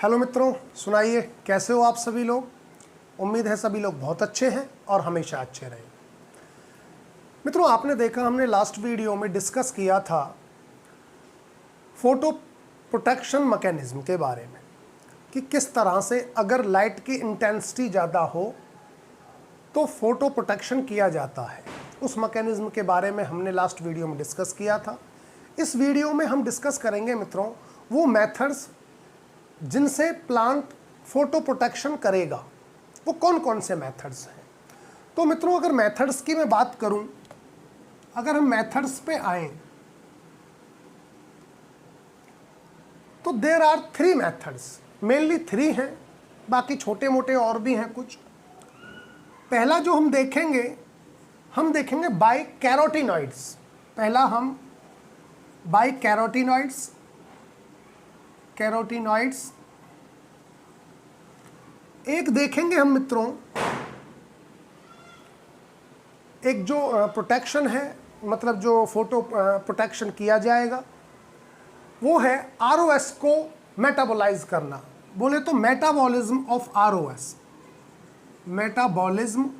Hello मित्रों, सुनाइए कैसे हो आप सभी लोग। उम्मीद है सभी लोग बहुत अच्छे हैं और हमेशा अच्छे रहें। मित्रों, आपने देखा हमने लास्ट वीडियो में डिस्कस किया था फोटो प्रोटेक्शन मैकेनिज्म के बारे में कि किस तरह से अगर लाइट की इंटेंसिटी ज़्यादा हो तो फोटो प्रोटेक्शन किया जाता है। उस मैकेनिज्म के बारे में हमने लास्ट वीडियो में डिस्कस किया था। इस वीडियो में हम डिस्कस करेंगे मित्रों वो मेथड्स जिनसे प्लांट फोटो प्रोटेक्शन करेगा। वो कौन कौन से मेथड्स हैं। तो मित्रों, अगर मेथड्स की मैं बात करूं, अगर हम मेथड्स पे आए तो देयर आर 3 मेथड्स, मेनली 3 हैं, बाकी छोटे मोटे और भी हैं कुछ। पहला जो हम देखेंगे बाय कैरोटीनॉइड्स। पहला हम बाय कैरोटीनॉइड्स एक देखेंगे हम मित्रों, एक जो प्रोटेक्शन है, मतलब जो फोटो प्रोटेक्शन किया जाएगा वो है आरओएस को मेटाबोलाइज करना। बोले तो metabolism of ROS, metabolism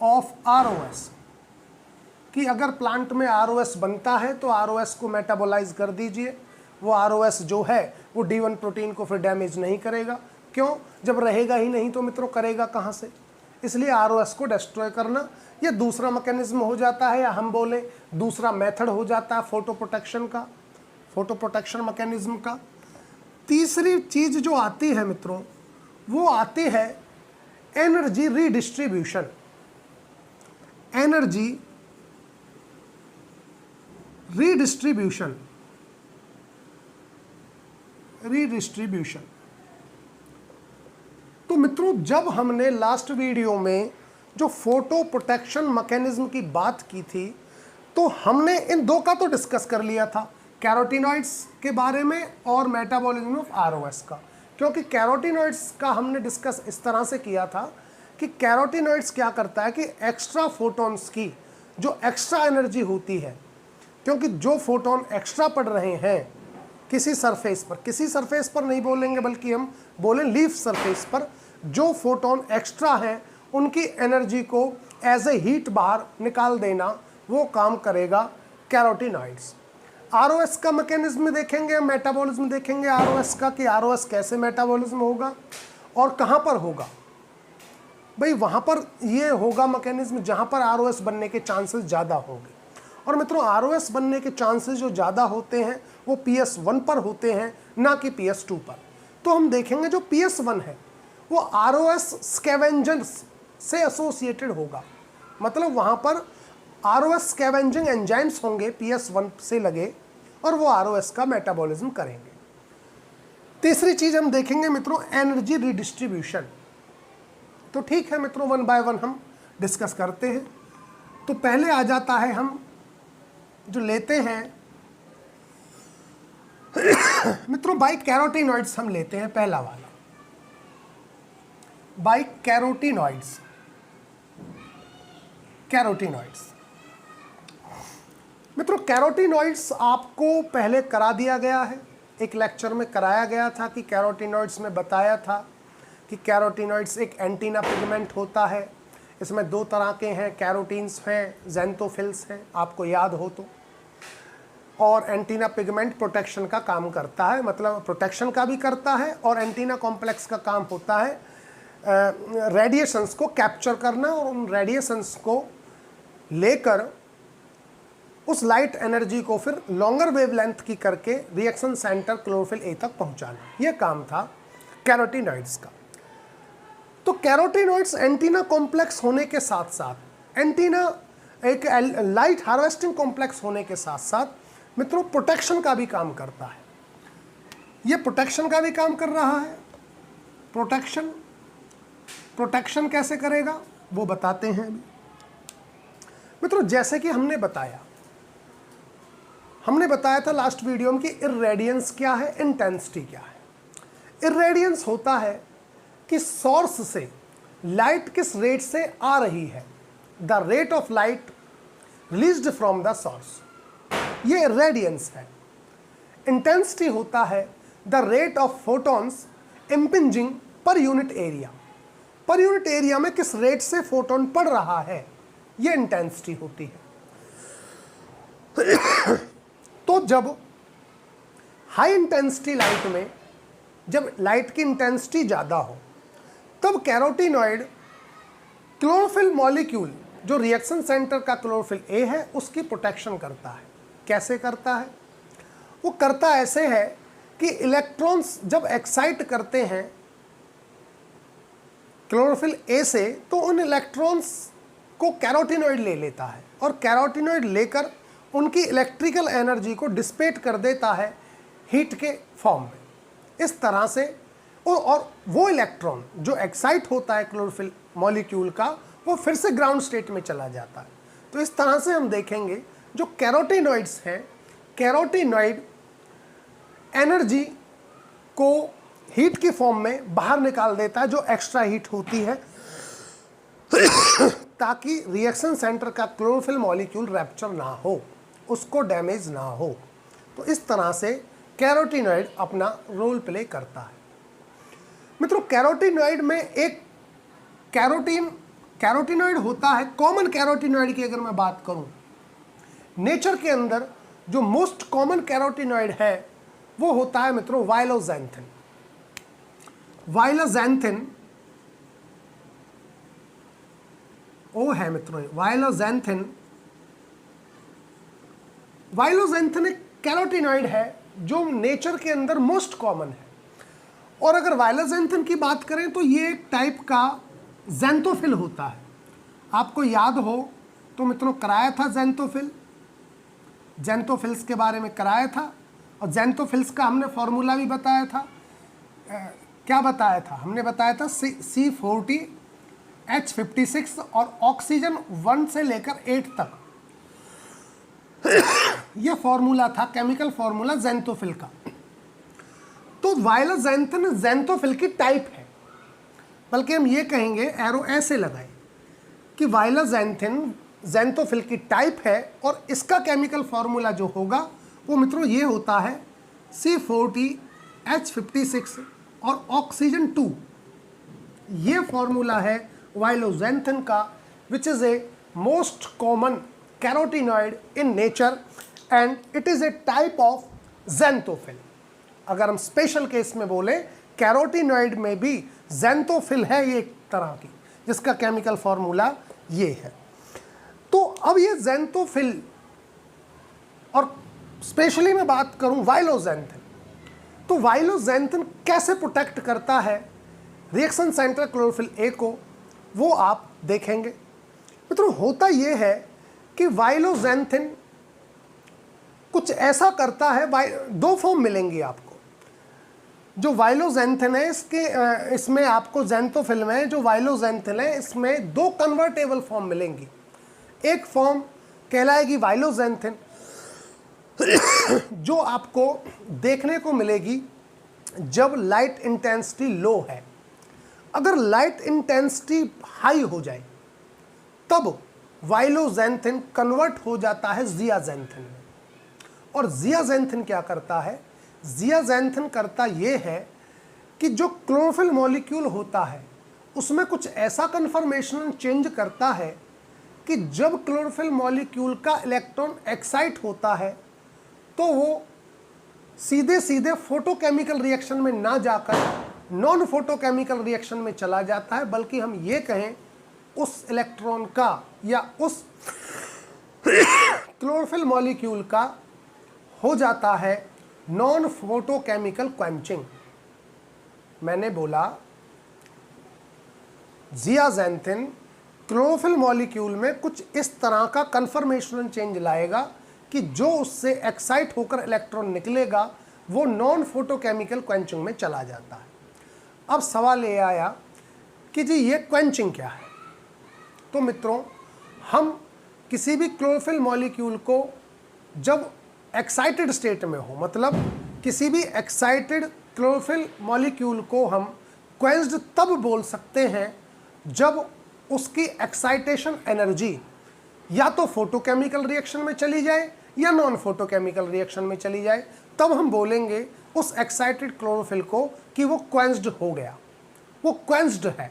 of ROS, कि अगर प्लांट में आरओएस बनता है तो आरओएस को मेटाबोलाइज कर दीजिए। वो आरओएस जो है वो D1 प्रोटीन को फिर डैमेज नहीं करेगा। क्यों? जब रहेगा ही नहीं तो मित्रों करेगा कहाँ से। इसलिए आरओएस को डिस्ट्रॉय करना ये दूसरा मैकेनिज्म हो जाता है, या हम बोले दूसरा मेथड हो जाता है फोटो प्रोटेक्शन का, फोटो प्रोटेक्शन मैकेनिज्म का। तीसरी चीज जो आती है मित्रों वो आती है एनर्जी रीडिस्ट्रीब्यूशन। एनर्जी रीडिस्ट्रीब्यूशन तो मित्रों, जब हमने लास्ट वीडियो में जो फोटो प्रोटेक्शन मैकेनिज्म की बात की थी तो हमने इन दो का तो डिस्कस कर लिया था, कैरोटीनॉइड्स के बारे में और मेटाबॉलिज्म ऑफ आरओएस का। क्योंकि कैरोटीनॉइड्स का हमने डिस्कस इस तरह से किया था कि कैरोटीनॉइड्स क्या करता है कि एक्स्ट्रा फोटॉन्स की जो एक्स्ट्रा एनर्जी होती है, क्योंकि जो फोटोन एक्स्ट्रा पड़ रहे हैं किसी सरफेस पर नहीं बोलेंगे बल्कि हम बोलें लीफ सरफेस पर, जो फोटोन एक्स्ट्रा हैं उनकी एनर्जी को एज ए हीट बाहर निकाल देना, वो काम करेगा कैरोटीनॉइड्स। आरओएस का मैकेनिज्म देखेंगे, मेटाबॉलिज्म देखेंगे आरओएस का, कि आरओएस कैसे मेटाबॉलिज्म होगा और कहाँ पर होगा। भाई वहाँ पर ये होगा मैकेनिज्म जहाँ पर आरओएस बनने के चांसेस ज़्यादा होंगे। और मित्रों, आरओएस बनने के चांसेस जो ज़्यादा होते हैं वो PS1 पर होते हैं, ना कि PS2 पर। तो हम देखेंगे जो PS1 है वो आरओएस स्कैवेंजर्स से एसोसिएटेड होगा, मतलब वहाँ पर आरओएस स्कैवेंजिंग एंजाइम्स होंगे PS1 से लगे और वो आरओएस का मेटाबॉलिज्म करेंगे। तीसरी चीज़ हम देखेंगे मित्रों एनर्जी रीडिस्ट्रीब्यूशन। तो ठीक है मित्रों, 1 बाय 1 हम डिस्कस करते हैं। तो पहले आ जाता है, हम जो लेते हैं मित्रों बाय कैरोटीनॉइड्स हम लेते हैं, पहला वाला बाय कैरोटीनॉइड्स। मित्रों कैरोटीनॉइड्स आपको पहले करा दिया गया है, एक लेक्चर में कराया गया था कि कैरोटीनॉइड्स में बताया था कि कैरोटीनॉइड्स एक एंटीना पिगमेंट होता है। इसमें 2 तरह के हैं, कैरोटीन्स हैं, ज़ैंथोफिल्स हैं, आपको याद हो तो। और एंटीना पिगमेंट प्रोटेक्शन का काम करता है, मतलब प्रोटेक्शन का भी करता है, और एंटीना कॉम्प्लेक्स का काम होता है रेडिएशंस को कैप्चर करना और उन रेडिएशंस को लेकर उस लाइट एनर्जी को फिर लॉन्गर वेवलेंथ की करके रिएक्शन सेंटर क्लोरोफिल ए तक पहुंचाना। यह काम था कैरोटीनॉइड्स का। तो कैरोटीनॉइड्स एंटीना कॉम्प्लेक्स होने के साथ साथ, एंटीना एक लाइट हार्वेस्टिंग कॉम्प्लेक्स होने के साथ साथ मित्रों प्रोटेक्शन का भी काम करता है। ये प्रोटेक्शन का भी काम कर रहा है। प्रोटेक्शन कैसे करेगा वो बताते हैं अभी। मित्रों जैसे कि हमने बताया था लास्ट वीडियो में कि इररेडियंस क्या है, इंटेंसिटी क्या है। इररेडियंस होता है कि सोर्स से लाइट किस रेट से आ रही है, the rate of light released from the source, ये इररेडियंस है। इंटेंसिटी होता है the rate of photons impinging per unit area. Per unit area में किस रेट से फोटोन पड़ रहा है, ये इंटेंसिटी होती है। तो जब हाई इंटेंसिटी लाइट में, जब लाइट की इंटेंसिटी ज़्यादा हो, तब कैरोटीनॉइड क्लोरोफिल मॉलिक्यूल, जो रिएक्शन सेंटर का क्लोरोफिल ए है, उसकी प्रोटेक्शन करता है। कैसे करता है? वो करता ऐसे है कि इलेक्ट्रॉन्स जब एक्साइट करते हैं क्लोरोफिल ए से, तो उन इलेक्ट्रॉन्स को कैरोटीनॉइड ले लेता है और कैरोटीनॉइड लेकर उनकी इलेक्ट्रिकल एनर्जी को डिसिपेट कर देता है हीट के फॉर्म में। इस तरह से और वो इलेक्ट्रॉन जो एक्साइट होता है क्लोरोफिल मॉलिक्यूल का, वो फिर से ग्राउंड स्टेट में चला जाता है। तो इस तरह से हम देखेंगे जो कैरोटीनॉइड्स हैं, कैरोटीनॉइड एनर्जी को हीट की फॉर्म में बाहर निकाल देता है, जो एक्स्ट्रा हीट होती है, ताकि रिएक्शन सेंटर का क्लोरोफिल मॉलिक्यूल रैप्चर ना हो, उसको डैमेज ना हो। तो इस तरह से कैरोटीनॉइड अपना रोल प्ले करता है। मित्रों, कैरोटीनॉइड में एक कैरोटीनॉइड होता है, कॉमन कैरोटीनॉइड की अगर मैं बात करूं, नेचर के अंदर जो मोस्ट कॉमन कैरोटीनॉइड है वो होता है मित्रों वाइलोजेंथिन। वाइलोजेंथिन वो है मित्रों वाइलोजेंथिन। वाइलोजेंथिन एक कैरोटीनॉइड है जो नेचर के अंदर मोस्ट कॉमन है। और अगर वाइलोजेंथिन की बात करें तो ये एक टाइप का ज़ेंथोफिल होता है। आपको याद हो तो मित्रों कराया था ज़ेंथोफिल्स के बारे में कराया था, और ज़ेंथोफिल्स का हमने फॉर्मूला भी बताया था। क्या बताया था? हमने बताया था C40 H56 और ऑक्सीजन 1 से लेकर 8 तक। यह फॉर्मूला था, केमिकल फॉर्मूला ज़ेंथोफिल का। तो वाइलोजेंथिन ज़ेंथोफिल की टाइप है, बल्कि हम ये कहेंगे, एरो ऐसे लगाए कि वाइलोजेंथिन ज़ेंथोफिल की टाइप है, और इसका केमिकल फॉर्मूला जो होगा वो मित्रों ये होता है C40 H56 और ऑक्सीजन 2। ये फॉर्मूला है वाइलोजेंथिन का, which is a most common carotenoid in nature and it is a type of xanthophyll. अगर हम स्पेशल केस में बोले, कैरोटीनॉइड में भी ज़ेंथोफिल है ये एक तरह की, जिसका केमिकल फॉर्मूला ये है। तो अब ये ज़ेंथोफिल, और स्पेशली मैं बात करूं वाइलोजेंथिन, तो वाइलोजेंथिन कैसे प्रोटेक्ट करता है रिएक्शन सेंटर क्लोरोफिल ए को, वो आप देखेंगे। मित्रों, होता ये है कि वाइलोजेंथिन कुछ ऐसा करता है, दो फॉर्म मिलेंगी आपको। जो वाइलोजेंथिन है इसमें आपको ज़ेंथोफिल में जो वाइलोजेंथिन है इसमें दो कन्वर्टेबल फॉर्म मिलेंगी। एक फॉर्म कहलाएगी वाइलोजेंथिन, जो आपको देखने को मिलेगी जब लाइट इंटेंसिटी लो है। अगर लाइट इंटेंसिटी हाई हो जाए तब वाइलोजेंथिन कन्वर्ट हो जाता है ज़ियाज़ेंथिन में। और ज़ियाज़ेंथिन क्या करता है? ज़ियाज़ेंथिन करता ये है कि जो क्लोरोफिल मॉलिक्यूल होता है उसमें कुछ ऐसा कन्फर्मेशनल चेंज करता है कि जब क्लोरोफिल मॉलिक्यूल का इलेक्ट्रॉन एक्साइट होता है तो वो सीधे सीधे फोटोकेमिकल रिएक्शन में ना जाकर नॉन फोटोकेमिकल रिएक्शन में चला जाता है, बल्कि हम ये कहें उस इलेक्ट्रॉन का या उस क्लोरोफिल मॉलिक्यूल का हो जाता है नॉन फोटोकेमिकल क्वेंचिंग। मैंने बोला ज़ियाज़ेंथिन क्लोरोफिल मॉलिक्यूल में कुछ इस तरह का कन्फर्मेशनल चेंज लाएगा कि जो उससे एक्साइट होकर इलेक्ट्रॉन निकलेगा वो नॉन फोटोकेमिकल क्वेंचिंग में चला जाता है। अब सवाल ये आया कि जी ये क्वेंचिंग क्या है? तो मित्रों, हम किसी भी क्लोरोफिल मॉलिक्यूल को जब एक्साइटेड स्टेट में हो, मतलब किसी भी एक्साइटेड क्लोरोफिल मॉलिक्यूल को हम क्वेंच्ड तब बोल सकते हैं जब उसकी एक्साइटेशन एनर्जी या तो फोटोकेमिकल रिएक्शन में चली जाए या नॉन फोटोकेमिकल रिएक्शन में चली जाए, तब हम बोलेंगे उस एक्साइटेड क्लोरोफिल को कि वो क्वेंच्ड हो गया, वो क्वेंच्ड है।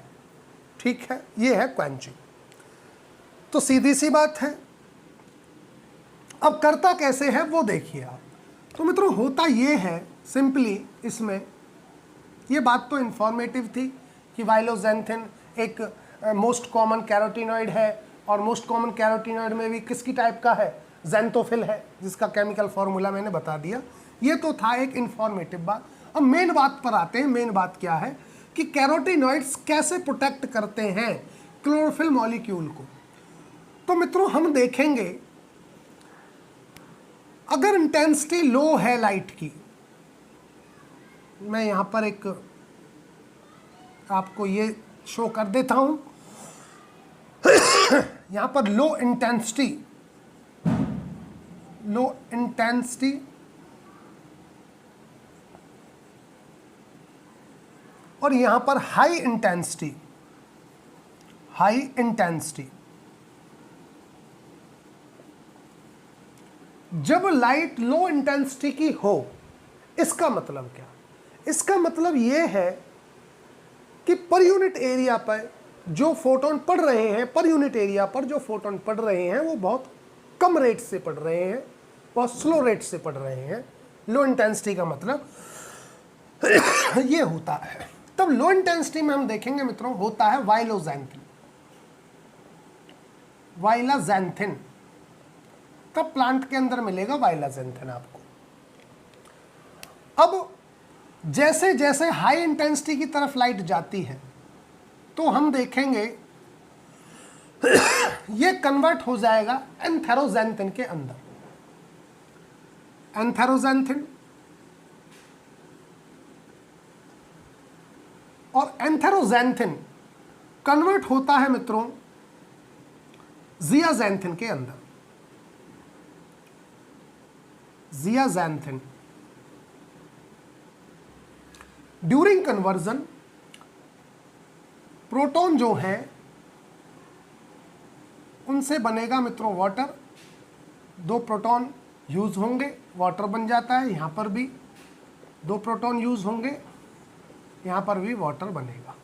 ठीक है, ये है क्वेंचिंग। तो सीधी सी बात है। अब करता कैसे है वो देखिए आप। तो मित्रों होता ये है सिंपली, इसमें ये बात तो इंफॉर्मेटिव थी कि वाइलोजेंथिन एक मोस्ट कॉमन कैरोटीनॉइड है, और मोस्ट कॉमन कैरोटीनॉइड में भी किसकी टाइप का है, ज़ैंथोफिल है, जिसका केमिकल फॉर्मूला मैंने बता दिया। ये तो था एक इंफॉर्मेटिव बात। अब मेन बात पर आते हैं। मेन बात क्या है कि कैरोटीनॉइड्स कैसे प्रोटेक्ट करते हैं क्लोरोफिल मॉलिक्यूल को। तो मित्रों हम देखेंगे, अगर इंटेंसिटी लो है लाइट की, मैं यहां पर एक आपको ये शो कर देता हूं, यहां पर लो इंटेंसिटी और यहां पर हाई इंटेंसिटी। जब लाइट लो इंटेंसिटी की हो, इसका मतलब क्या, इसका मतलब यह है कि पर यूनिट एरिया पर जो फोटोन पड़ रहे हैं, पर यूनिट एरिया पर जो फोटोन पड़ रहे हैं वो बहुत कम रेट से पड़ रहे हैं, बहुत स्लो रेट से पड़ रहे हैं। लो इंटेंसिटी का मतलब ये होता है। तब लो इंटेंसिटी में हम देखेंगे मित्रों होता है वाइलाज़ैंथिन। तब प्लांट के अंदर मिलेगा वाइलाज़ैंथिन आपको। अब जैसे जैसे हाई इंटेंसिटी की तरफ लाइट जाती है तो हम देखेंगे ये कन्वर्ट हो जाएगा एंथेरोज़ैंथिन के अंदर। एंथेरोज़ैंथिन और एंथेरोज़ैंथिन कन्वर्ट होता है मित्रों ज़ियाज़ैंथिन के अंदर। ज़ियाज़ैंथिन ड्यूरिंग कन्वर्जन प्रोटॉन जो है उनसे बनेगा मित्रों वाटर। 2 प्रोटॉन यूज होंगे, वाटर बन जाता है। यहां पर भी 2 प्रोटॉन यूज होंगे, यहां पर भी वाटर बनेगा।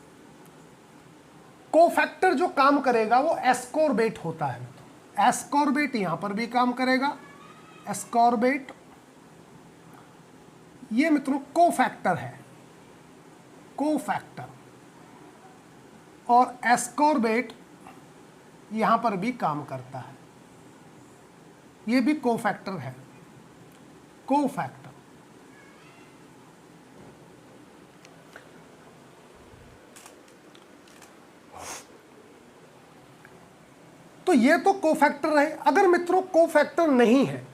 कोफैक्टर जो काम करेगा वो एस्कॉर्बेट होता है। एस्कॉर्बेट यहां पर भी काम करेगा। एस्कॉर्बेट ये मित्रों कोफैक्टर है, कोफैक्टर। और एस्कॉर्बेट यहां पर भी काम करता है, ये भी कोफैक्टर है, कोफैक्टर। तो ये तो कोफैक्टर है। अगर मित्रों कोफैक्टर नहीं है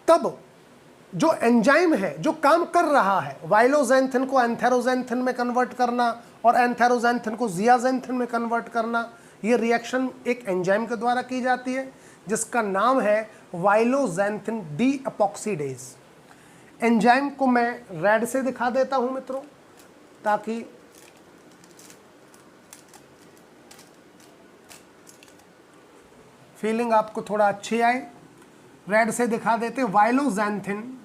तब जो एंजाइम है जो काम कर रहा है वाइलोज़ैंथिन को एंथेरोज़ैंथिन में कन्वर्ट करना और एंथेरोज़ैंथिन को ज़ियाज़ैंथिन में कन्वर्ट करना, ये रिएक्शन एक एंजाइम के द्वारा की जाती है जिसका नाम है वाइलोज़ैंथिन डीऑक्सीडेज। एंजाइम को मैं रेड से दिखा देता हूं मित्रों ताकि फीलिंग आपको थोड़ा अच्छी आए। रेड से दिखा देते वाइलोज़ैंथिन,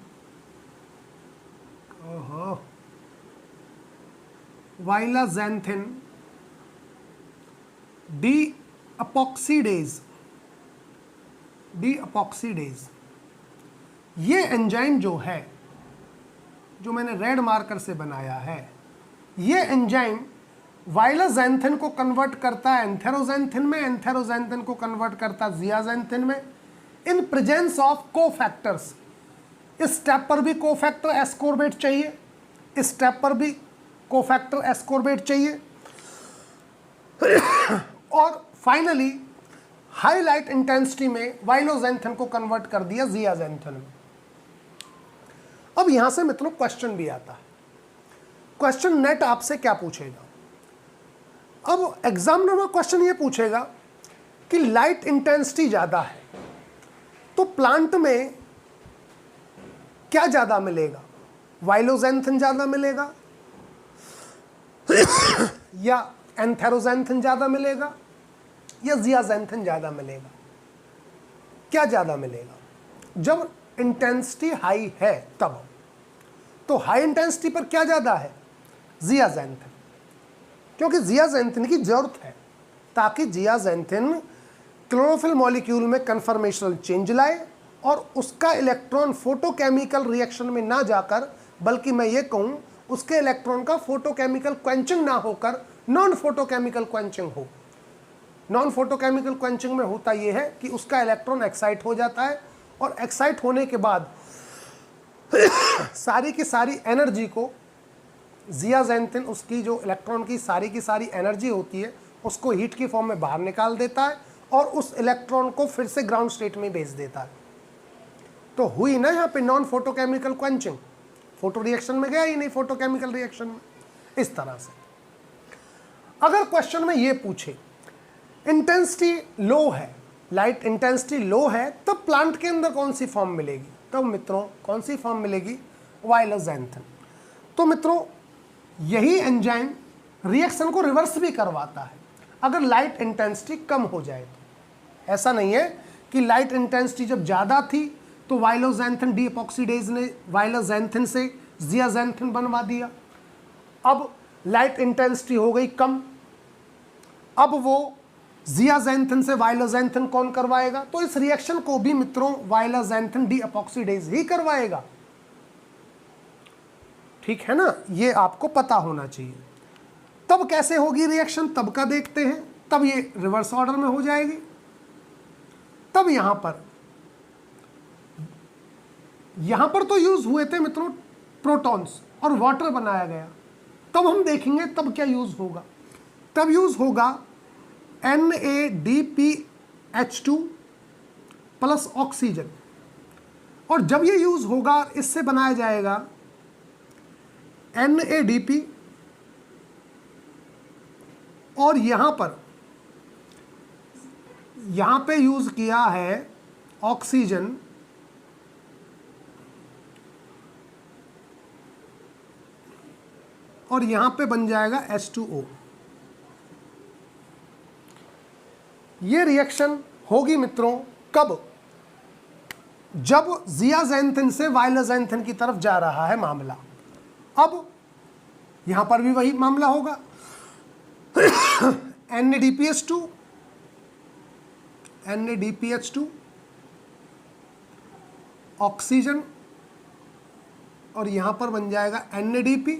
वाइलाज़ैंथिन डीऑक्सीडेज। ये एंजाइम जो है जो मैंने रेड मार्कर से बनाया है, ये एंजाइम वाइलाज़ैंथिन को कन्वर्ट करता है एंथेरोज़ैंथिन में, एंथेरोज़ैंथिन को कन्वर्ट करता है ज़ियाज़ैंथिन में इन प्रेजेंस ऑफ कोफैक्टर्स। इस स्टेप पर भी कोफैक्टर एस्कॉर्बेट चाहिए, इस स्टेप पर भी कोफैक्टर एस्कॉर्बेट चाहिए और फाइनली हाई लाइट इंटेंसिटी में वाइलोज़ैंथिन को कन्वर्ट कर दिया ज़ियाज़ैंथिन में। अब यहां से मित्रों क्वेश्चन भी आता है। क्वेश्चन नेट आपसे क्या पूछेगा? अब एग्जामिनर में क्वेश्चन ये पूछेगा कि लाइट इंटेंसिटी ज़्यादा है तो प्लांट में क्या ज़्यादा मिलेगा, वाइलोज़ैंथिन ज़्यादा मिलेगा या एंथेरोज़ैंथिन ज़्यादा मिलेगा या ज़ियाज़ैंथिन ज़्यादा मिलेगा? क्या ज़्यादा मिलेगा? जब इंटेंसिटी हाई है तब। तो हाई इंटेंसिटी पर क्या ज़्यादा है? जियाजेंथिन, क्योंकि जियाजेंथिन की जरूरत है ताकि जियाजेंथिन क्लोरोफिल मॉलिक्यूल में कन्फर्मेशनल चेंज लाए और उसका इलेक्ट्रॉन फोटोकेमिकल रिएक्शन में ना जाकर, बल्कि मैं ये कहूँ उसके इलेक्ट्रॉन का फोटोकेमिकल क्वेंचिंग ना होकर नॉन फोटोकेमिकल क्वेंचिंग हो। नॉन फोटोकेमिकल क्वेंचिंग में होता यह है कि उसका इलेक्ट्रॉन एक्साइट हो जाता है और एक्साइट होने के बाद सारी की सारी एनर्जी को जियाजेंथिन, उसकी जो इलेक्ट्रॉन की सारी एनर्जी होती है, उसको हीट की फॉर्म में बाहर निकाल देता है और उस इलेक्ट्रॉन को फिर से ग्राउंड स्टेट में भेज देता है। तो हुई ना यहाँ पे non photochemical quenching, photo reaction में गया ही नहीं, फोटोकेमिकल रिएक्शन में। इस तरह से अगर क्वेश्चन में ये पूछे इंटेंसिटी लो है, लाइट इंटेंसिटी लो है, तब प्लांट के अंदर कौन सी फॉर्म मिलेगी? तब मित्रों कौन सी फॉर्म मिलेगी? वायलोजेंथिन। तो मित्रों यही एंजाइम रिएक्शन को रिवर्स भी करवाता है अगर लाइट इंटेंसिटी कम हो जाए तो। ऐसा नहीं है कि लाइट इंटेंसिटी जब ज़्यादा थी तो वायलोजेंथिन डीएपॉक्सीडेज ने वायलोजेंथिन से जियाजेंथिन बनवा दिया, अब लाइट इंटेंसिटी हो गई कम, अब वो जियाजेंथिन से वायलोजेंथिन कौन करवाएगा? तो इस रिएक्शन को भी मित्रों वायलोजेंथिन डीएपॉक्सीडेज ही करवाएगा। ठीक है ना, ये आपको पता होना चाहिए। तब कैसे होगी रिएक्शन, तब का देखते हैं। तब ये रिवर्स ऑर्डर में हो जाएगी। तब यहां पर तो यूज हुए थे मित्रों प्रोटॉन्स और वाटर बनाया गया। तब हम देखेंगे तब क्या यूज होगा। तब यूज होगा NADPH2 प्लस ऑक्सीजन, और जब ये यूज होगा इससे बनाया जाएगा NADP, और यहां पे यूज किया है ऑक्सीजन, और यहां पे बन जाएगा H2O। ये रिएक्शन होगी मित्रों कब? जब जियाजेंथिन से वायलोजेंथिन की तरफ जा रहा है मामला। अब यहां पर भी वही मामला होगा NADPH2 ऑक्सीजन, और यहां पर बन जाएगा NADP,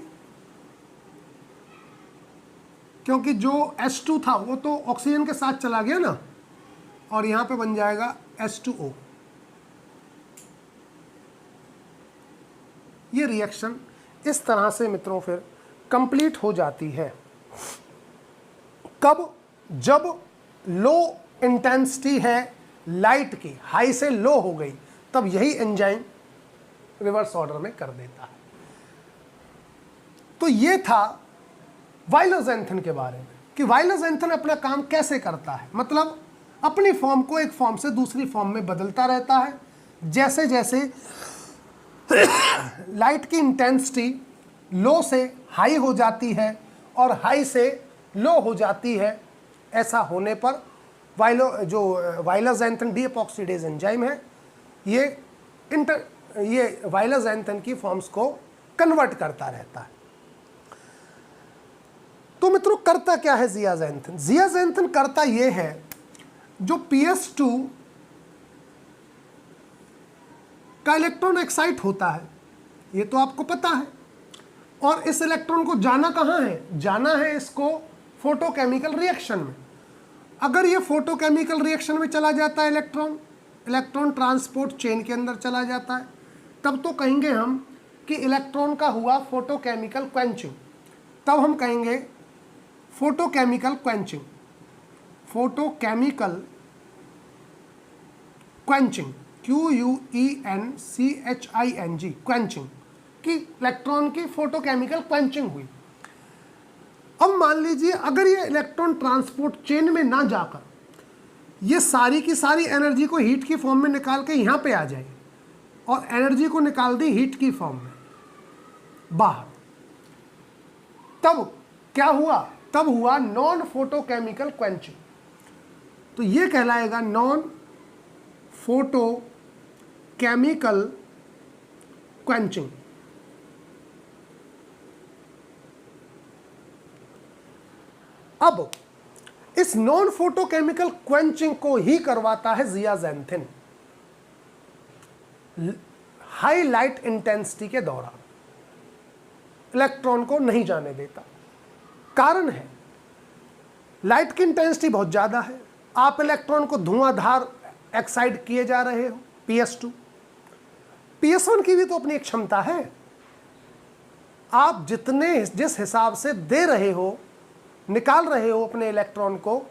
क्योंकि जो H2 था वो तो ऑक्सीजन के साथ चला गया ना, और यहां पे बन जाएगा H2O। ये रिएक्शन इस तरह से मित्रों फिर कंप्लीट हो जाती है। कब? जब लो इंटेंसिटी है लाइट की, हाई से लो हो गई, तब यही एंजाइम रिवर्स ऑर्डर में कर देता है। तो ये था वायलोजेंथिन के बारे में कि वायलोजेंथिन अपना काम कैसे करता है, मतलब अपनी फॉर्म को एक फॉर्म से दूसरी फॉर्म में बदलता रहता है। जैसे जैसे लाइट की इंटेंसिटी लो से हाई हो जाती है और हाई से लो हो जाती है, ऐसा होने पर वायलोजेंथिन डीएपॉक्सीडेज एंजाइम है, ये वायलोजेंथिन की फॉर्म्स को कन्वर्ट करता रहता है। तो मित्रों करता क्या है जियाजेंथिन? जियाजेंथिन करता ये है, जो PS2 का इलेक्ट्रॉन एक्साइट होता है, ये तो आपको पता है, और इस इलेक्ट्रॉन को जाना कहाँ है? जाना है इसको फोटोकेमिकल रिएक्शन में। अगर ये फोटोकेमिकल रिएक्शन में चला जाता है इलेक्ट्रॉन ट्रांसपोर्ट चेन के अंदर चला जाता है, तब तो कहेंगे हम कि इलेक्ट्रॉन का हुआ फोटोकेमिकल क्वेंचिंग। तब हम कहेंगे photochemical quenching, photochemical quenching, QUENCHING, quenching, कि इलेक्ट्रॉन की फोटोकेमिकल क्वेंचिंग हुई। अब मान लीजिए अगर ये इलेक्ट्रॉन ट्रांसपोर्ट चेन में ना जाकर ये सारी की सारी एनर्जी को हीट की फॉर्म में निकाल के यहाँ पे आ जाए, और एनर्जी को निकाल दी हीट की फॉर्म में बाहर, तब क्या हुआ? तब हुआ नॉन फोटोकेमिकल क्वेंचिंग। तो ये कहलाएगा नॉन फोटोकेमिकल क्वेंचिंग। अब इस नॉन फोटोकेमिकल क्वेंचिंग को ही करवाता है ज़ियाज़ैंथिन हाई लाइट इंटेंसिटी के दौरान, इलेक्ट्रॉन को नहीं जाने देता। कारण है लाइट की इंटेंसिटी बहुत ज़्यादा है, आप इलेक्ट्रॉन को धुआंधार एक्साइट किए जा रहे हो, PS2। PS1 की भी तो अपनी एक क्षमता है, आप जिस हिसाब से दे रहे हो, निकाल रहे हो अपने इलेक्ट्रॉन को,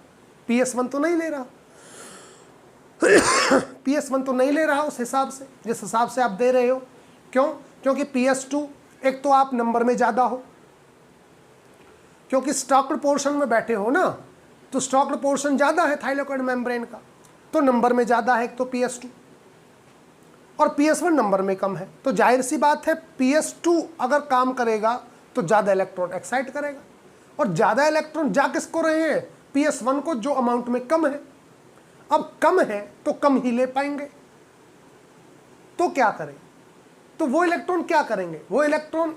PS1 तो नहीं ले रहा PS1 तो नहीं ले रहा उस हिसाब से, जिस हिसाब से आप दे रहे हो। क्यों? क्योंकि PS2 एक तो आप नंबर में ज़्यादा हो, क्योंकि स्टॉक्ड पोर्शन में बैठे हो ना, तो स्टॉक्ड पोर्शन ज़्यादा है थाइलेकोइड मेम्ब्रेन का, तो नंबर में ज़्यादा है एक तो PS2, और PS1 नंबर में कम है। तो जाहिर सी बात है PS2 अगर काम करेगा तो ज़्यादा इलेक्ट्रॉन एक्साइट करेगा, और ज़्यादा इलेक्ट्रॉन जा किसको रहे हैं? PS1 को, जो अमाउंट में कम है। अब कम है तो कम ही ले पाएंगे, तो क्या करें? तो वो इलेक्ट्रॉन क्या करेंगे? वो इलेक्ट्रॉन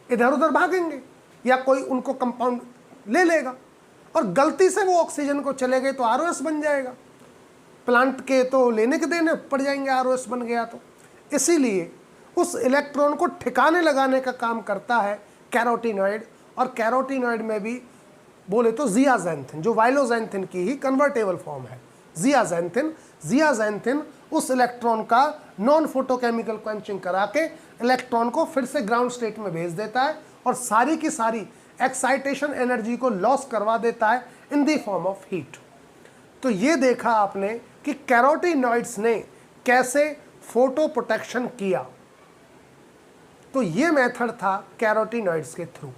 इधर उधर भागेंगे, या कोई उनको कंपाउंड ले लेगा, और गलती से वो ऑक्सीजन को चले गए तो ROS बन जाएगा। प्लांट के तो लेने के देने पड़ जाएंगे ROS बन गया तो। इसीलिए उस इलेक्ट्रॉन को ठिकाने लगाने का काम करता है कैरोटीनॉइड, और कैरोटीनॉइड में भी बोले तो ज़ियाज़ैंथिन, जो वाइलोज़ैंथिन की ही कन्वर्टेबल फॉर्म है, ज़ियाज़ैंथिन उस इलेक्ट्रॉन का नॉन फोटोकेमिकल क्वेंचिंग करा के इलेक्ट्रॉन को फिर से ग्राउंड स्टेट में भेज देता है, और सारी की सारी एक्साइटेशन एनर्जी को लॉस करवा देता है in the form of heat. तो ये देखा आपने कि कैरोटीनॉइड्स ने कैसे फोटो प्रोटेक्शन किया। तो ये मेथड था कैरोटीनॉइड्स के थ्रू।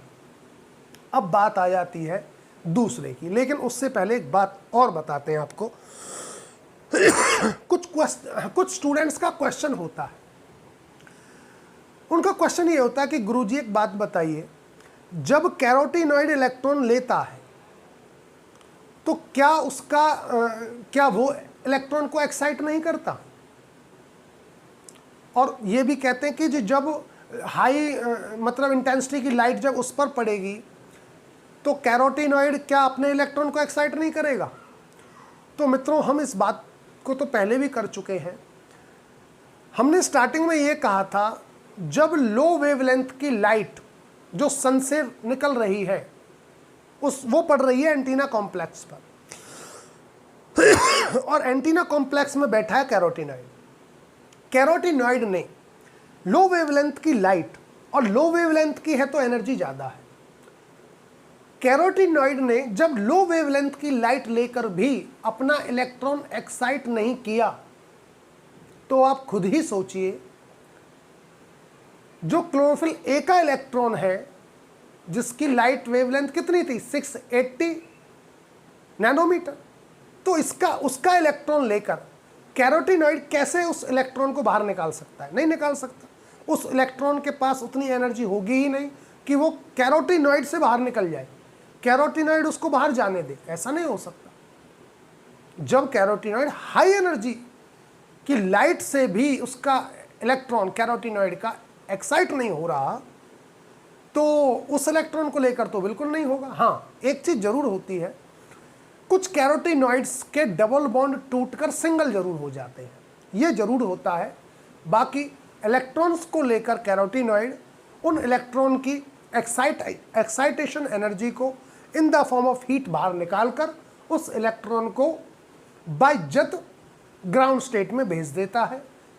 अब बात आ जाती है दूसरे की, लेकिन उससे पहले एक बात और बताते हैं आपको। कुछ स्टूडेंट्स का क्वेश्चन होता है, उनका क्वेश्चन ये होता है कि गुरुजी एक बात बताइए, जब कैरोटीनॉइड इलेक्ट्रॉन लेता है तो क्या वो इलेक्ट्रॉन को एक्साइट नहीं करता? और ये भी कहते हैं कि जब हाई मतलब इंटेंसिटी की लाइट जब उस पर पड़ेगी तो कैरोटीनॉइड क्या अपने इलेक्ट्रॉन को एक्साइट नहीं करेगा? तो मित्रों, हम इस बात को तो पहले भी कर चुके हैं। हमने स्टार्टिंग में ये कहा था, जब लो वेवलेंथ की लाइट जो सन से निकल रही है वो पड़ रही है एंटीना कॉम्प्लेक्स पर, और एंटीना कॉम्प्लेक्स में बैठा है कैरोटीनॉइड। कैरोटीनॉइड ने लो वेवलेंथ की लाइट, और लो वेवलेंथ की है तो एनर्जी ज़्यादा है, कैरोटीनॉइड ने जब लो वेवलेंथ की लाइट लेकर भी अपना इलेक्ट्रॉन एक्साइट नहीं किया, तो आप खुद ही सोचिए, जो क्लोरोफिल ए का इलेक्ट्रॉन है जिसकी लाइट वेवलेंथ कितनी थी? 680 नैनोमीटर, तो उसका इलेक्ट्रॉन लेकर कैरोटीनॉइड कैसे उस इलेक्ट्रॉन को बाहर निकाल सकता है? नहीं निकाल सकता। उस इलेक्ट्रॉन के पास उतनी एनर्जी होगी ही नहीं कि वो कैरोटीनॉइड से बाहर निकल जाए, कैरोटीनॉइड उसको बाहर जाने दे, ऐसा नहीं हो सकता। जब कैरोटीनॉइड हाई एनर्जी की लाइट से भी उसका इलेक्ट्रॉन कैरोटीनॉइड का एक्साइट नहीं हो रहा, तो उस इलेक्ट्रॉन को लेकर तो बिल्कुल नहीं होगा। हाँ, एक चीज़ जरूर होती है, कुछ कैरोटीनॉइड्स के डबल बॉन्ड टूटकर सिंगल जरूर हो जाते हैं, ये जरूर होता है। बाकी इलेक्ट्रॉन्स को लेकर कैरोटीनॉइड उन इलेक्ट्रॉन की एक्साइटेशन एनर्जी को in the form of heat बाहर निकालकर उस इलेक्ट्रॉन को बाय जत ग्राउंड स्टेट में भेज देता है,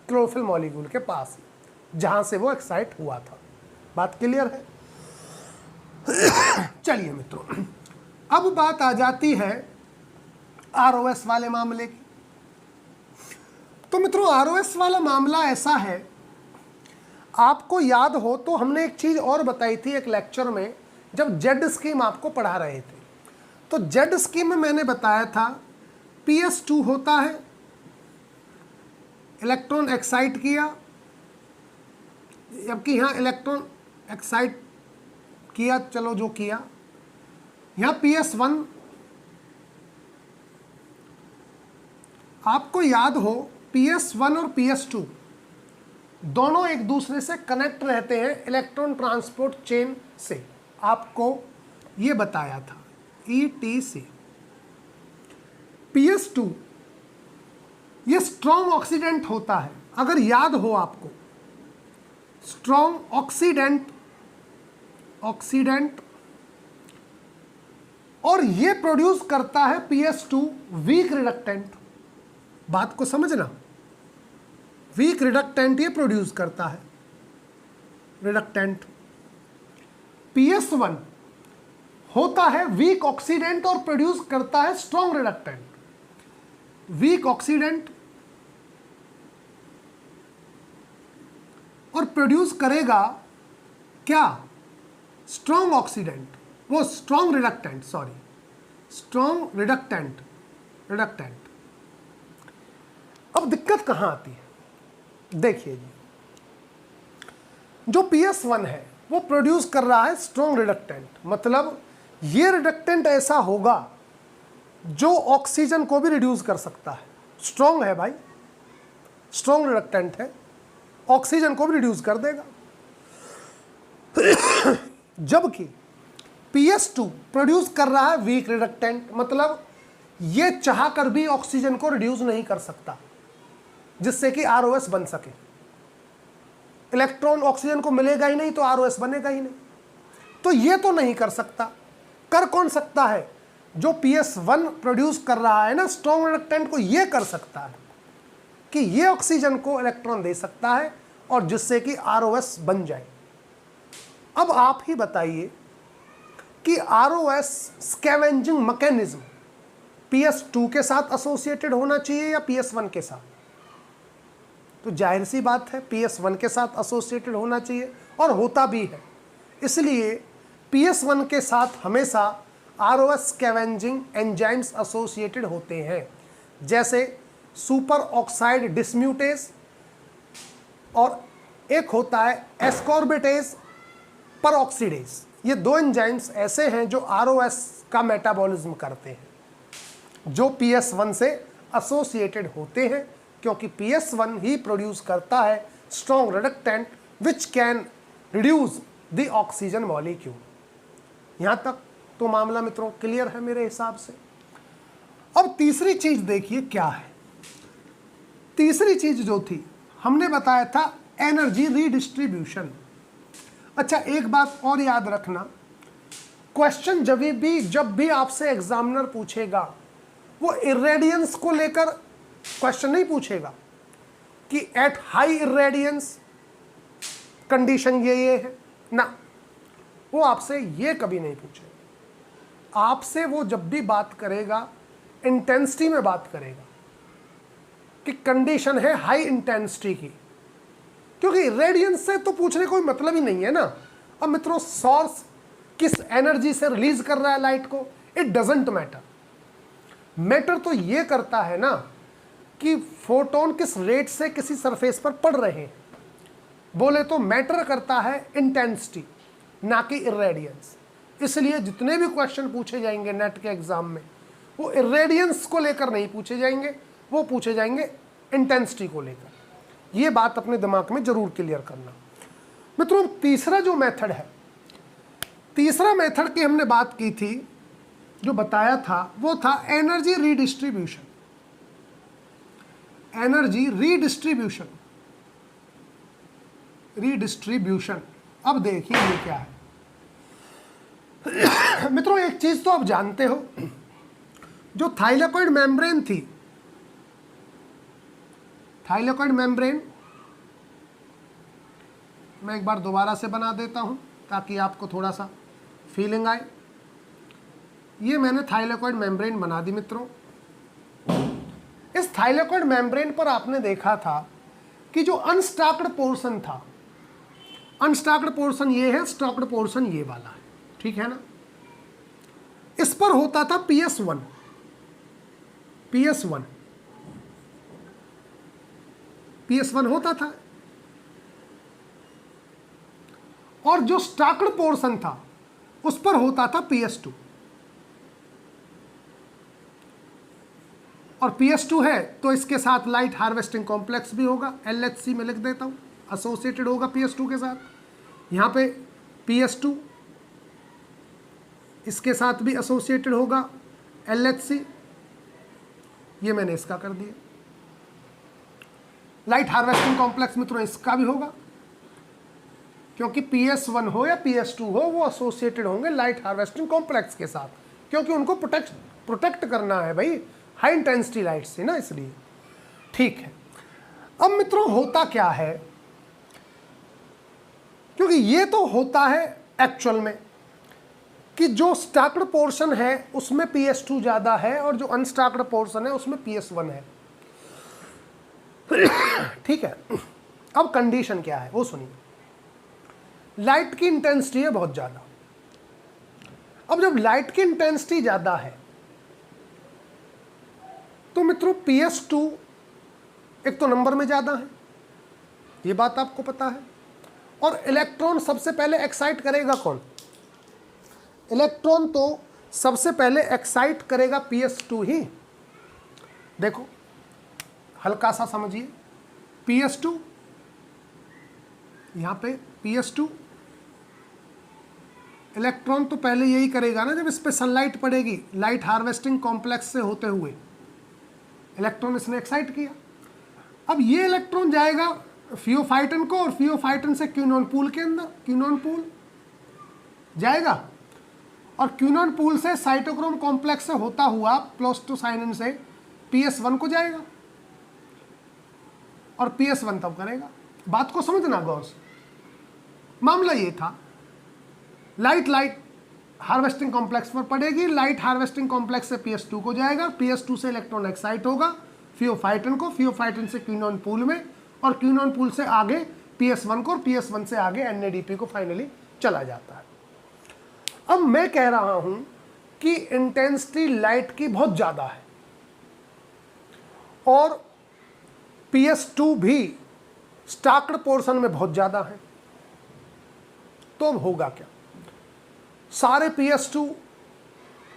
क्लोरोफिल मॉलिक्यूल के पास, जहां से वो एक्साइट हुआ था। बात क्लियर है? चलिए मित्रों, अब बात आ जाती है ROS वाले मामले की। तो मित्रों, ROS वाला मामला ऐसा है, आपको याद हो तो हमने एक चीज और बताई थी एक लेक्चर में, जब जेड स्कीम आपको पढ़ा रहे थे। तो जेड स्कीम में मैंने बताया था PS2 होता है, इलेक्ट्रॉन एक्साइट किया, जबकि यहाँ इलेक्ट्रॉन एक्साइट किया, चलो जो किया, यहाँ PS1, आपको याद हो PS1 और PS2 दोनों एक दूसरे से कनेक्ट रहते हैं इलेक्ट्रॉन ट्रांसपोर्ट चेन से, आपको ये बताया था। ETC। PS2 ये स्ट्रॉन्ग ऑक्सीडेंट होता है, अगर याद हो आपको, स्ट्रॉन्ग ऑक्सीडेंट और ये प्रोड्यूस करता है PS2 वीक रिडक्टेंट। बात को समझना, वीक रिडक्टेंट ये प्रोड्यूस करता है, रिडक्टेंट। PS1 होता है वीक ऑक्सीडेंट और प्रोड्यूस करता है स्ट्रॉन्ग रिडक्टेंट। वीक ऑक्सीडेंट और प्रोड्यूस करेगा क्या, स्ट्रॉन्ग ऑक्सीडेंट, वो strong reductant, sorry strong reductant. अब दिक्कत कहां आती है, देखिए जी, जो PS1 है वो प्रोड्यूस कर रहा है स्ट्रॉन्ग रिडक्टेंट, मतलब ये रिडक्टेंट ऐसा होगा जो ऑक्सीजन को भी रिड्यूस कर सकता है। स्ट्रॉन्ग है भाई, स्ट्रॉन्ग रिडक्टेंट है, ऑक्सीजन को भी रिड्यूस कर देगा। जबकि PS2 प्रोड्यूस कर रहा है वीक रिडक्टेंट, मतलब ये चाह कर भी ऑक्सीजन को रिड्यूस नहीं कर सकता जिससे कि ROS बन सके। इलेक्ट्रॉन ऑक्सीजन को मिलेगा ही नहीं तो ROS बनेगा ही नहीं, तो ये तो नहीं कर सकता। कर कौन सकता है, जो PS1 प्रोड्यूस कर रहा है ना स्ट्रॉन्ग रिडक्टेंट को, ये कर सकता है कि ये ऑक्सीजन को इलेक्ट्रॉन दे सकता है और जिससे कि ROS बन जाए। अब आप ही बताइए कि ROS स्कैवेंजिंग मैकेनिज्म PS2 के साथ एसोसिएटेड होना चाहिए या PS1 के साथ, तो जाहिर सी बात है PS1 के साथ एसोसिएटेड होना चाहिए और होता भी है। इसलिए PS1 के साथ हमेशा ROS स्कैवेंजिंग एंजाइम्स एसोसिएटेड होते हैं, जैसे सुपर ऑक्साइड डिस्म्यूटेज और एक होता है एस्कॉर्बिटेज परऑक्सीडेज। ये दो एंजाइम्स ऐसे हैं जो ROS का मेटाबॉलिज्म करते हैं, जो PS1 से एसोसिएटेड होते हैं, क्योंकि PS1 ही प्रोड्यूस करता है strong reductant which can reduce the oxygen molecule. यहां तक तो मामला मित्रों क्लियर है मेरे हिसाब से। अब तीसरी चीज देखिए क्या है। तीसरी चीज जो थी हमने बताया था एनर्जी रीडिस्ट्रीब्यूशन। अच्छा, एक बात और याद रखना, क्वेश्चन जब भी आपसे एग्जामिनर पूछेगा वो इरेडियंस को लेकर क्वेश्चन नहीं पूछेगा कि एट हाई इरेडियंस कंडीशन ये है ना, वो आपसे ये कभी नहीं पूछेगा। आपसे वो जब भी बात करेगा इंटेंसिटी में बात करेगा कि कंडीशन है हाई इंटेंसिटी की, क्योंकि रेडियंस से तो पूछने कोई मतलब ही नहीं है ना। अब मित्रों सोर्स किस एनर्जी से रिलीज कर रहा है लाइट को, इट डजंट मैटर। मैटर तो ये करता है ना कि फोटोन किस रेट से किसी सरफेस पर पड़ रहे हैं। बोले तो मैटर करता है इंटेंसिटी, ना कि इरेडियंस। इसलिए जितने भी क्वेश्चन पूछे जाएंगे नेट के एग्जाम में वो इरेडियंस को लेकर नहीं पूछे जाएंगे, वो पूछे जाएंगे इंटेंसिटी को लेकर। ये बात अपने दिमाग में जरूर क्लियर करना। मित्रों, तीसरा जो मेथड है, तीसरा मेथड की हमने बात की थी, जो बताया था वो था एनर्जी रीडिस्ट्रीब्यूशन। Energy redistribution. अब देखिए ये क्या है। मित्रों, एक चीज तो आप जानते हो, जो थाइलेकॉइड मेम्ब्रेन थी, थाइलेकॉइड मेम्ब्रेन मैं एक बार दोबारा से बना देता हूं ताकि आपको थोड़ा सा फीलिंग आए। ये मैंने थाइलेकॉइड मेम्ब्रेन बना दी मित्रों। इस थाइलेकॉइड मेम्ब्रेन पर आपने देखा था कि जो अनस्टॉक्ड पोर्शन था, अनस्टॉक्ड पोर्शन ये है, स्टॉक्ड पोर्शन ये वाला है, ठीक है ना। इस पर होता था PS1 होता था, और जो स्टॉक्ड पोर्शन था उस पर होता था PS2। और PS2 है तो इसके साथ लाइट हार्वेस्टिंग कॉम्प्लेक्स भी होगा, LHC में लिख देता हूं, एसोसिएटेड होगा PS2 के साथ। यहां पे PS2 इसके साथ भी एसोसिएटेड होगा LHC, ये मैंने इसका कर दिया। लाइट हार्वेस्टिंग कॉम्प्लेक्स मित्रों इसका भी होगा, क्योंकि PS1 हो या PS2 हो वो एसोसिएटेड होंगे लाइट हार्वेस्टिंग कॉम्प्लेक्स के साथ, क्योंकि उनको प्रोटेक्ट करना है भाई हाई इंटेंसिटी लाइट से ना, इसलिए। ठीक है, अब मित्रों होता क्या है, क्योंकि ये तो होता है एक्चुअल में कि जो स्टैक्ड पोर्शन है उसमें PS2 ज़्यादा है और जो अनस्टैक्ड पोर्शन है उसमें PS1 है। ठीक है, अब कंडीशन क्या है वो सुनिए। लाइट की इंटेंसिटी है बहुत ज़्यादा। अब जब लाइट की इंटेंसिटी ज़्यादा है तो मित्रों PS2 एक तो नंबर में ज़्यादा है, ये बात आपको पता है, और इलेक्ट्रॉन सबसे पहले एक्साइट करेगा कौन? इलेक्ट्रॉन तो सबसे पहले एक्साइट करेगा PS2 ही। देखो हल्का सा समझिए, PS2 यहाँ पे PS2 इलेक्ट्रॉन तो पहले यही करेगा ना, जब इस पे सनलाइट पड़ेगी लाइट हार्वेस्टिंग कॉम्प्लेक्स से होते हुए इलेक्ट्रॉन इसने एक्साइट किया। अब ये इलेक्ट्रॉन जाएगा फियोफाइटन को, और फियोफाइटन से क्यूनॉन पूल के अंदर, क्यूनॉन पूल जाएगा, और क्यूनॉन पूल से साइटोक्रोम कॉम्प्लेक्स से होता हुआ प्लास्टोसाइनिन से PS1 को जाएगा, और PS1 तब करेगा। बात को समझना गौर से। मामला ये था, लाइट हार्वेस्टिंग कॉम्प्लेक्स पर पड़ेगी, लाइट हार्वेस्टिंग कॉम्प्लेक्स से PS2 को जाएगा, PS2 से इलेक्ट्रॉन एक्साइट होगा फियोफाइटन को, फियोफाइटन से क्यूनॉन पूल में, और क्यूनॉन पूल से आगे PS1 को, और PS1 से आगे NADP को फाइनली चला जाता है। अब मैं कह रहा हूं कि इंटेंसिटी लाइट की बहुत ज़्यादा है और PS2 भी स्टैक्ड पोर्शन में बहुत ज़्यादा है, तो अब होगा क्या? सारे PS2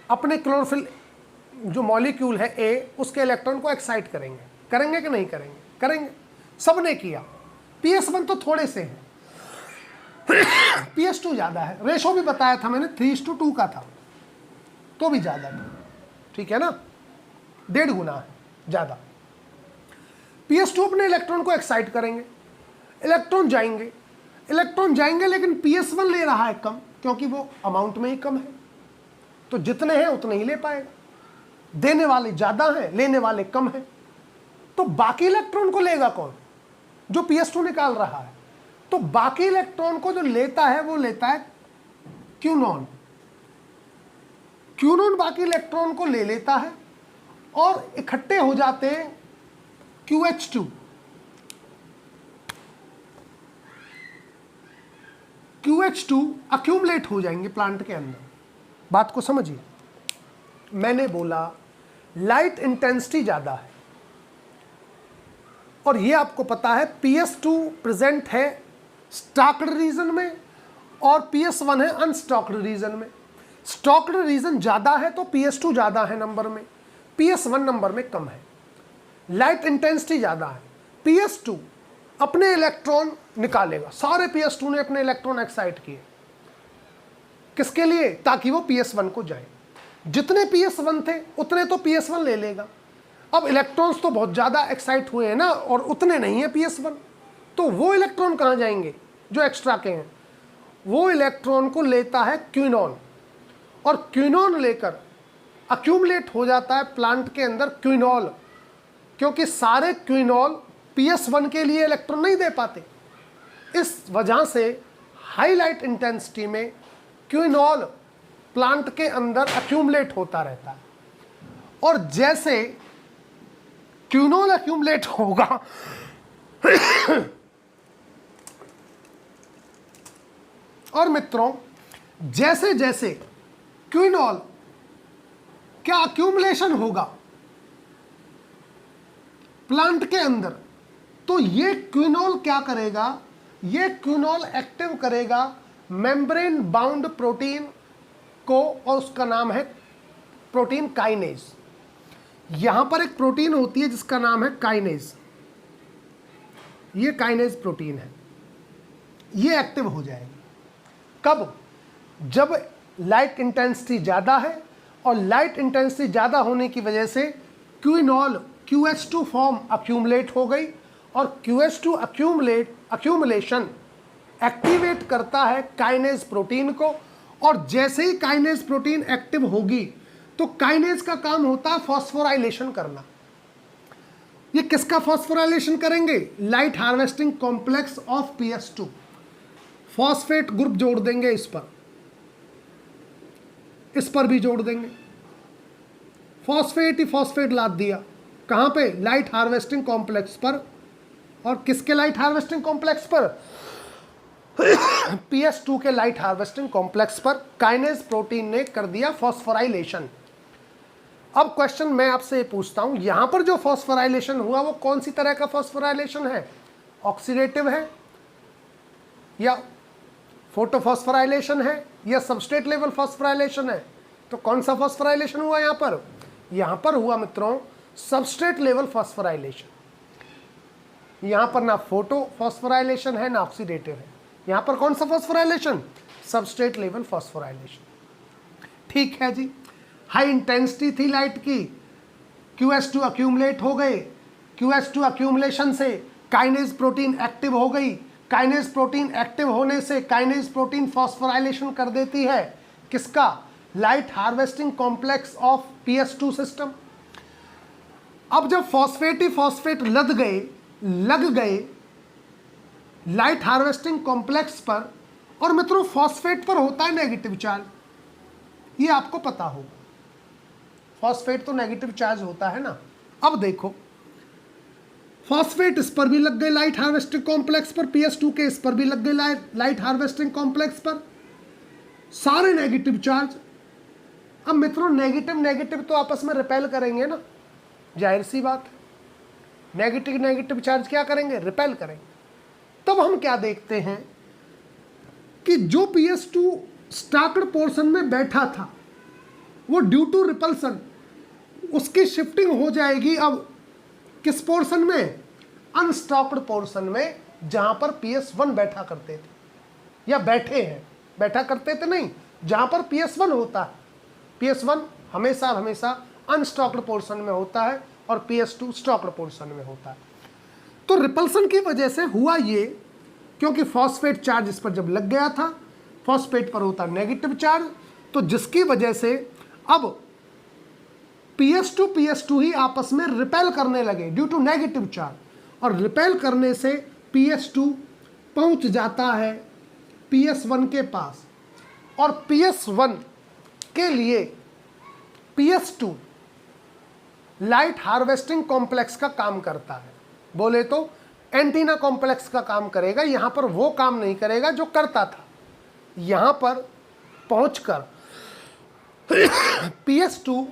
अपने क्लोरोफिल जो मॉलिक्यूल है A, उसके इलेक्ट्रॉन को एक्साइट करेंगे, करेंगे कि नहीं करेंगे? करेंगे। सबने किया। PS1 तो थोड़े से हैं, PS2 ज़्यादा है। रेशो भी बताया था मैंने, 3:2 का था, तो भी ज़्यादा था। ठीक है ना, 1.5 गुना है ज़्यादा। PS2 अपने इलेक्ट्रॉन को एक्साइट करेंगे, इलेक्ट्रॉन जाएंगे, लेकिन PS1 ले रहा है कम, क्योंकि वो अमाउंट में ही कम है, तो जितने हैं उतने ही ले पाएगा। देने वाले ज़्यादा हैं, लेने वाले कम हैं, तो बाकी इलेक्ट्रॉन को लेगा कौन? जो PS2 निकाल रहा है। तो बाकी इलेक्ट्रॉन को जो लेता है वो लेता है क्यूनॉन। क्यूनॉन बाकी इलेक्ट्रॉन को ले लेता है और इकट्ठे हो जाते हैं QH2। QH2 अक्यूमुलेट हो जाएंगे प्लांट के अंदर। बात को समझिए, मैंने बोला लाइट इंटेंसिटी ज़्यादा है, और ये आपको पता है PS2 प्रेजेंट है स्टॉक्ड रीजन में और PS1 है अनस्टॉक्ड रीजन में। स्टॉक्ड रीजन ज़्यादा है तो PS2 ज़्यादा है नंबर में, PS1 नंबर में कम है। लाइट इंटेंसिटी ज़्यादा है, PS2 अपने इलेक्ट्रॉन निकालेगा, सारे PS2 ने अपने इलेक्ट्रॉन एक्साइट किए, किसके लिए? ताकि वो PS1 को जाए। जितने PS1 थे उतने तो PS1 ले लेगा। अब इलेक्ट्रॉन्स तो बहुत ज़्यादा एक्साइट हुए हैं ना, और उतने नहीं है PS1, तो वो इलेक्ट्रॉन कहाँ जाएंगे जो एक्स्ट्रा के हैं? वो इलेक्ट्रॉन को लेता है क्यूनॉन, और क्यूनॉन लेकर अक्यूमुलेट हो जाता है प्लांट के अंदर क्विनॉल, क्योंकि सारे क्विनॉल PS1 के लिए इलेक्ट्रॉन नहीं दे पाते। इस वजह से हाई लाइट इंटेंसिटी में क्विनॉल प्लांट के अंदर अक्यूमुलेट होता रहता है, और जैसे क्विनॉल अक्यूमुलेट होगा और मित्रों जैसे जैसे क्विनॉल क्या अक्यूमुलेशन होगा प्लांट के अंदर, तो ये क्विनॉल क्या करेगा? ये क्विनॉल एक्टिव करेगा मेम्ब्रेन बाउंड प्रोटीन को, और उसका नाम है प्रोटीन काइनेज। यहां पर एक प्रोटीन होती है जिसका नाम है काइनेज, ये काइनेज प्रोटीन है, ये एक्टिव हो जाएगी। कब? जब लाइट इंटेंसिटी ज़्यादा है और लाइट इंटेंसिटी ज़्यादा होने की वजह से क्विनॉल QH2 फॉर्म अक्यूमुलेट हो गई और QH2 अक्यूमुलेशन एक्टिवेट करता है काइनेज प्रोटीन को। और जैसे ही काइनेज प्रोटीन एक्टिव होगी तो काइनेज का काम होता है फॉस्फोराइलेशन करना। ये किसका फॉस्फोराइलेशन करेंगे? Light harvesting complex of PS2। Phosphate group जोड़ देंगे इस पर भी जोड़ देंगे। फॉस्फेट ही फॉस्फेट लाद दिया। कहां पे? लाइट हार्वेस्टिंग कॉम्प्लेक्स पर। और किसके लाइट हार्वेस्टिंग कॉम्प्लेक्स पर? PS2 के लाइट हार्वेस्टिंग कॉम्प्लेक्स पर काइनेज प्रोटीन ने कर दिया फॉस्फोराइलेशन। अब क्वेश्चन मैं आपसे पूछता हूं, यहां पर जो फॉस्फोराइलेशन हुआ वो कौन सी तरह का फॉस्फोराइलेशन है? ऑक्सीडेटिव है या फोटोफॉस्फोराइलेशन है या सबस्ट्रेट लेवल फॉस्फोराइलेशन है? तो कौन सा फॉस्फोराइलेशन हुआ यहां पर? यहां पर हुआ मित्रों सबस्ट्रेट लेवल फॉस्फोराइलेशन। यहां पर ना फोटो फॉस्फोराइलेशन है ना ऑक्सीडेटिव है। यहां पर कौन सा फॉस्फोराइलेशन? Substrate level phosphorylation. ठीक है जी। हाई इंटेंसिटी थी लाइट की, QH2 अक्यूमुलेट हो गए। QH2 अक्यूमुलेशन से काइनेज प्रोटीन एक्टिव हो गई। काइनेज प्रोटीन एक्टिव होने से काइनेज प्रोटीन फॉस्फोराइलेशन कर देती है किसका? Light harvesting complex of PS2 system. अब जब फॉस्फेट ही फॉस्फेट लग गए लाइट हार्वेस्टिंग कॉम्प्लेक्स पर, और मित्रों फॉस्फेट पर होता है नेगेटिव चार्ज, ये आपको पता होगा। फॉस्फेट तो नेगेटिव चार्ज होता है ना। अब देखो फॉस्फेट इस पर भी लग गए लाइट हार्वेस्टिंग कॉम्प्लेक्स पर, PS2 के इस पर भी लग गए लाइट हार्वेस्टिंग कॉम्प्लेक्स पर, सारे नेगेटिव चार्ज। अब मित्रों नेगेटिव नेगेटिव तो आपस में रिपेल करेंगे ना, जाहिर सी बात। नेगेटिव नेगेटिव चार्ज क्या करेंगे? रिपेल करेंगे। तब हम क्या देखते हैं कि जो PS2 स्टाक्ड पोर्शन में बैठा था वो ड्यू टू रिपल्सन उसकी शिफ्टिंग हो जाएगी अब किस पोर्शन में? अनस्टॉक्ड पोर्शन में, जहां पर PS1 बैठा करते थे या बैठे हैं। बैठा करते थे नहीं, जहां पर PS1 होता है। PS1 हमेशा हमेशा अनस्टॉक्ड पोर्शन में होता है और PS2 स्टॉक्ड पोर्शन में होता है। तो रिपल्सन की वजह से हुआ ये, क्योंकि फॉस्फेट चार्ज इस पर जब लग गया था, फॉस्फेट पर होता नेगेटिव चार्ज, तो जिसकी वजह से अब PS2 ही आपस में रिपेल करने लगे ड्यू टू नेगेटिव चार्ज, और रिपेल करने से PS2 पहुंच जाता है PS1 के पास, और PS1 के लिए PS2 लाइट हार्वेस्टिंग कॉम्प्लेक्स का काम करता है। बोले तो एंटीना कॉम्प्लेक्स का काम करेगा, यहां पर वो काम नहीं करेगा जो करता था। यहां पर पहुंचकर PS2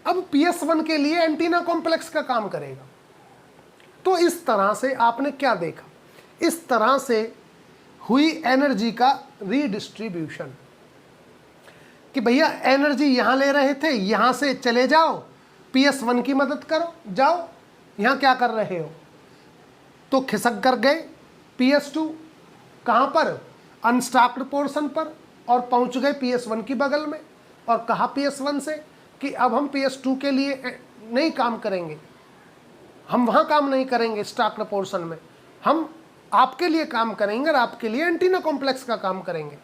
अब PS1 के लिए एंटीना कॉम्प्लेक्स का काम करेगा। तो इस तरह से आपने क्या देखा? इस तरह से हुई एनर्जी का रीडिस्ट्रीब्यूशन कि भैया एनर्जी यहां ले रहे थे, यहां से चले जाओ, PS1 की मदद करो, जाओ यहां क्या कर रहे हो, तो खिसक कर गए PS2 कहां पर? अनस्टॉक्ड पोर्शन पर, और पहुंच गए PS1 की बगल में, और कहा PS1 से कि अब हम PS2 के लिए नहीं काम करेंगे, हम वहां काम नहीं करेंगे स्टॉक्ड पोर्शन में, हम आपके लिए काम करेंगे और आपके लिए एंटीना कॉम्प्लेक्स का काम करेंगे।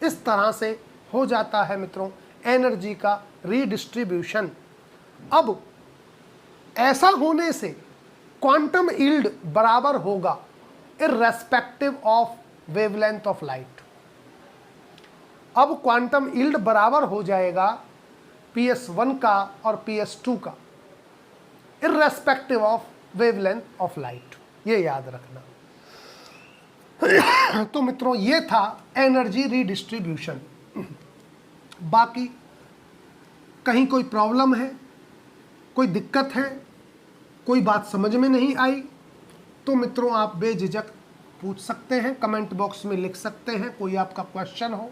इस तरह से हो जाता है मित्रों एनर्जी का रीडिस्ट्रीब्यूशन। अब ऐसा होने से क्वांटम यील्ड बराबर होगा irrespective of wavelength of light. अब क्वांटम यील्ड बराबर हो जाएगा PS1 का और PS2 का, irrespective of wavelength of light, ये याद रखना। तो मित्रों ये था एनर्जी रीडिस्ट्रीब्यूशन। बाकी कहीं कोई प्रॉब्लम है, कोई दिक्कत है, कोई बात समझ में नहीं आई, तो मित्रों आप बेझिझक पूछ सकते हैं, कमेंट बॉक्स में लिख सकते हैं। कोई आपका क्वेश्चन हो,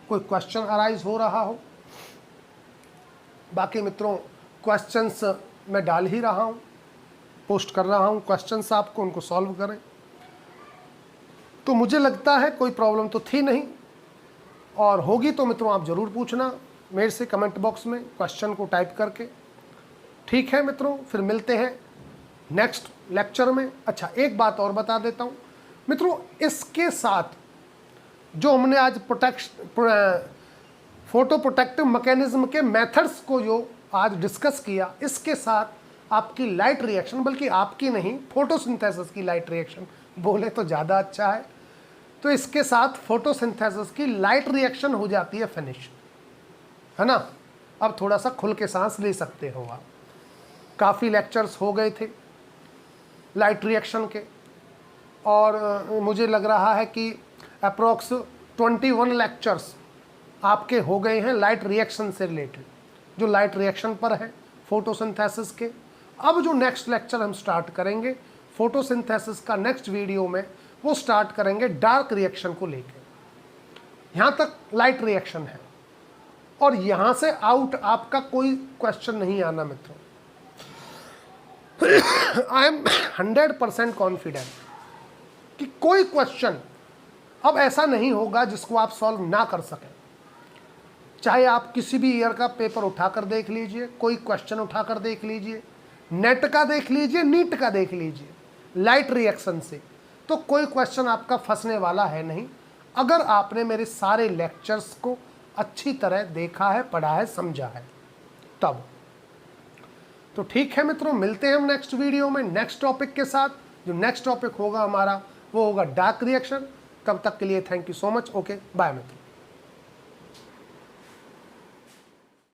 कोई क्वेश्चन अराइज हो रहा हो। बाकी मित्रों क्वेश्चंस मैं डाल ही रहा हूँ, पोस्ट कर रहा हूँ क्वेश्चंस, आपको उनको सॉल्व करें। तो मुझे लगता है कोई प्रॉब्लम तो थी नहीं, और होगी तो मित्रों आप ज़रूर पूछना मेरे से कमेंट बॉक्स में क्वेश्चन को टाइप करके। ठीक है मित्रों, फिर मिलते हैं नेक्स्ट लेक्चर में। अच्छा, एक बात और बता देता हूँ मित्रों, इसके साथ जो हमने आज फोटो प्रोटेक्टिव मैकेनिज्म के मेथड्स को जो आज डिस्कस किया, इसके साथ आपकी लाइट रिएक्शन, बल्कि आपकी नहीं, फोटोसिंथेसिस की लाइट रिएक्शन बोले तो ज़्यादा अच्छा है, तो इसके साथ फोटोसिंथेसिस की लाइट रिएक्शन हो जाती है फिनिश, है ना। अब थोड़ा सा खुल के सांस ले सकते हो आप। काफ़ी लेक्चर्स हो गए थे लाइट रिएक्शन के, और मुझे लग रहा है कि अप्रॉक्स 21 लेक्चर्स आपके हो गए हैं लाइट रिएक्शन से रिलेटेड, जो लाइट रिएक्शन पर है फोटोसिंथेसिस के। अब जो नेक्स्ट लेक्चर हम स्टार्ट करेंगे फोटोसिंथेसिस का, नेक्स्ट वीडियो में वो स्टार्ट करेंगे डार्क रिएक्शन को लेकर। यहाँ तक लाइट रिएक्शन है और यहाँ से आउट आपका कोई क्वेश्चन नहीं आना मित्रों। आई एम 100% कॉन्फिडेंट कि कोई क्वेश्चन अब ऐसा नहीं होगा जिसको आप सॉल्व ना कर सकें। चाहे आप किसी भी ईयर का पेपर उठाकर देख लीजिए, कोई क्वेश्चन उठाकर देख लीजिए, नेट का देख लीजिए, नीट का देख लीजिए, लाइट रिएक्शन से तो कोई क्वेश्चन आपका फंसने वाला है नहीं, अगर आपने मेरे सारे लेक्चर्स को अच्छी तरह देखा है, पढ़ा है, समझा है तब। तो ठीक है मित्रों, मिलते हैं हम नेक्स्ट वीडियो में नेक्स्ट टॉपिक के साथ। जो नेक्स्ट टॉपिक होगा हमारा वो होगा डार्क रिएक्शन। तब तक के लिए thank you so much. Okay, bye मित्रों।